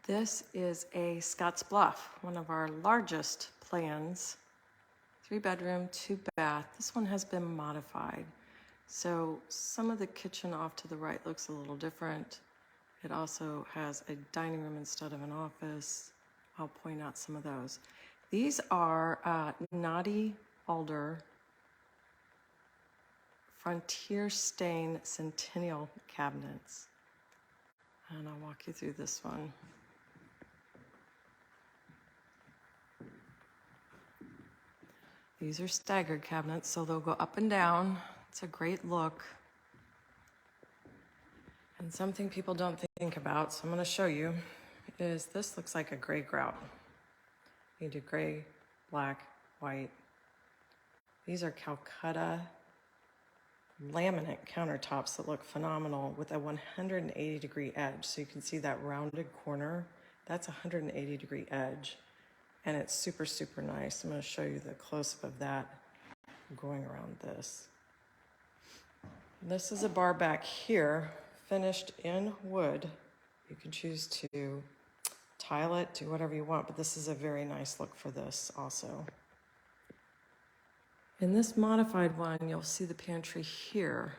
This is a Scottsbluff, one of our largest plans. 3-bedroom, 2-bath. This one has been modified. So some of the kitchen off to the right looks a little different. It also has a dining room instead of an office. I'll point out some of those. These are Knotty Alder Frontier Stain Centennial cabinets. And I'll walk you through this one. These are staggered cabinets, so they'll go up and down. It's a great look. And something people don't think about, so I'm going to show you, is this looks like a gray grout. You do gray, black, white. These are Calcutta laminate countertops that look phenomenal with a 180-degree edge. So you can see that rounded corner. That's a 180-degree edge. And it's super, super nice. I'm going to show you the close-up of that going around this. This is a bar back here, finished in wood. You can choose to tile it, do whatever you want, but this is a very nice look for this also. In this modified one, you'll see the pantry here.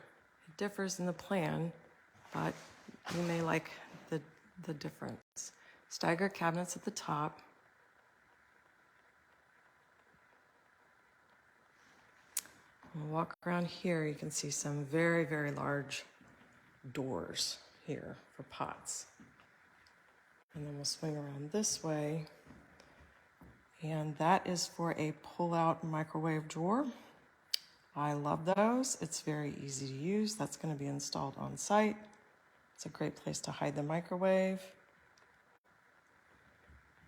It differs in the plan, but you may like the difference. Stagger cabinets at the top. We'll walk around here, you can see some very, very large doors here for pots. And then we'll swing around this way. And that is for a pull-out microwave drawer. I love those. It's very easy to use. That's going to be installed on site. It's a great place to hide the microwave.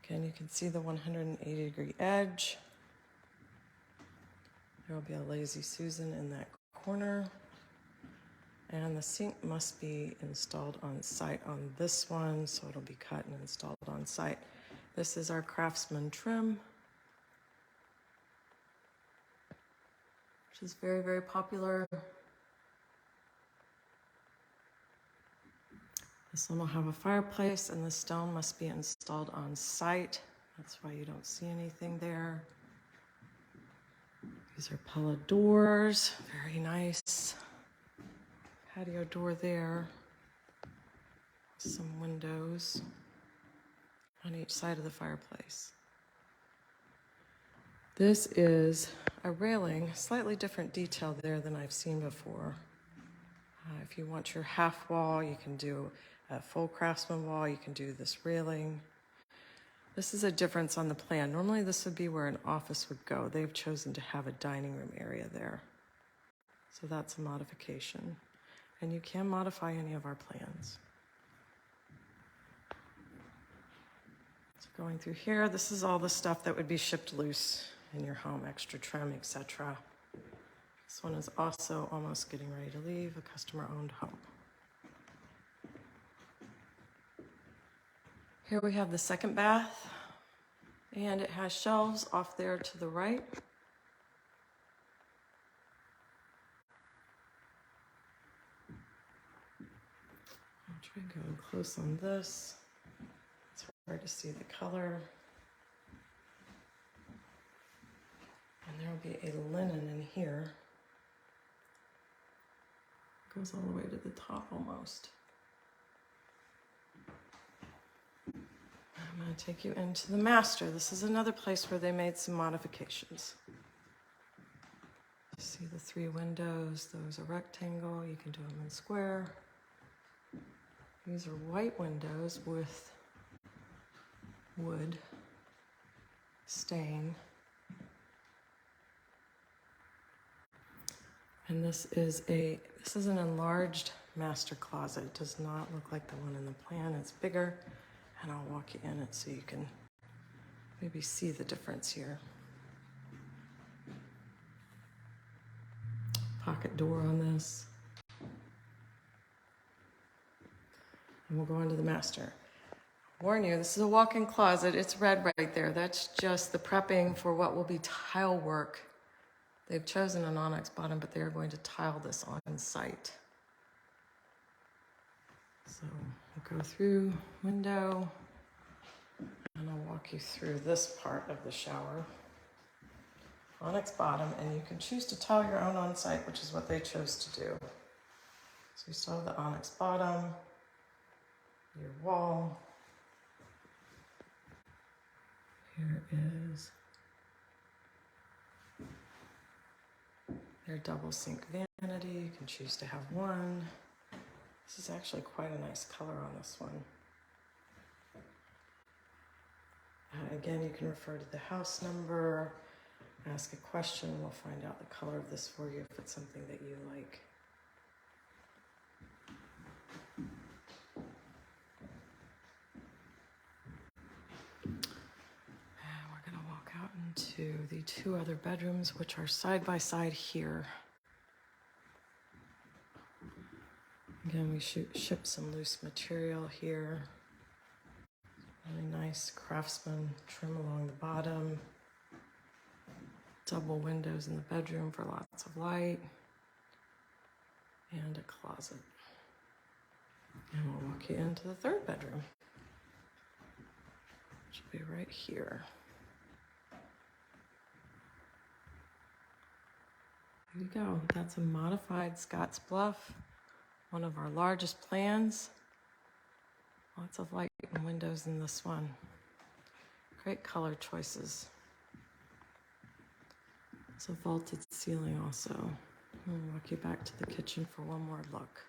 Again, you can see the 180-degree edge. There will be a Lazy Susan in that corner. And the sink must be installed on site on this one, so it'll be cut and installed on site. This is our Craftsman trim, which is very, very popular. This one will have a fireplace, and the stone must be installed on site. That's why you don't see anything there. These are Pella doors, very nice. Patio door there. Some windows on each side of the fireplace. This is a railing, slightly different detail there than I've seen before. If you want your half wall, you can do a full Craftsman wall, you can do this railing. This is a difference on the plan. Normally this would be where an office would go. They've chosen to have a dining room area there. So that's a modification. And you can modify any of our plans. So going through here, this is all the stuff that would be shipped loose in your home, extra trim, etc. This one is also almost getting ready to leave, a customer-owned home. Here we have the second bath, and it has shelves off there to the right. I'll try going close on this. It's hard to see the color. And there will be a linen in here. It goes all the way to the top almost. I'm going to take you into the master. This is another place where they made some modifications. You see the 3 windows. Those are rectangle. You can do them in square. These are white windows with wood stain. And this is an enlarged master closet. It does not look like the one in the plan. It's bigger, and I'll walk you in it so you can maybe see the difference here. Pocket door on this. And we'll go into the master. Warn you, this is a walk-in closet. It's red right there. That's just the prepping for what will be tile work. They've chosen an onyx bottom, but they're going to tile this on site. So we'll go through window, walk you through this part of the shower. Onyx bottom, and you can choose to tile your own on site, which is what they chose to do. So you still have the onyx bottom, your wall. Here is their double sink vanity. You can choose to have one. This is actually quite a nice color on this one. Again, you can refer to the house number, ask a question. We'll find out the color of this for you if it's something that you like. And we're going to walk out into the two other bedrooms, which are side by side here. Again, we ship some loose material here. Really nice craftsman trim along the bottom. Double windows in the bedroom for lots of light. And a closet. And we'll walk you into the third bedroom, which will be right here. There you go. That's a modified Scottsbluff. One of our largest plans. Lots of light and windows in this one. Great color choices. It's a vaulted ceiling also. I'll walk you back to the kitchen for one more look.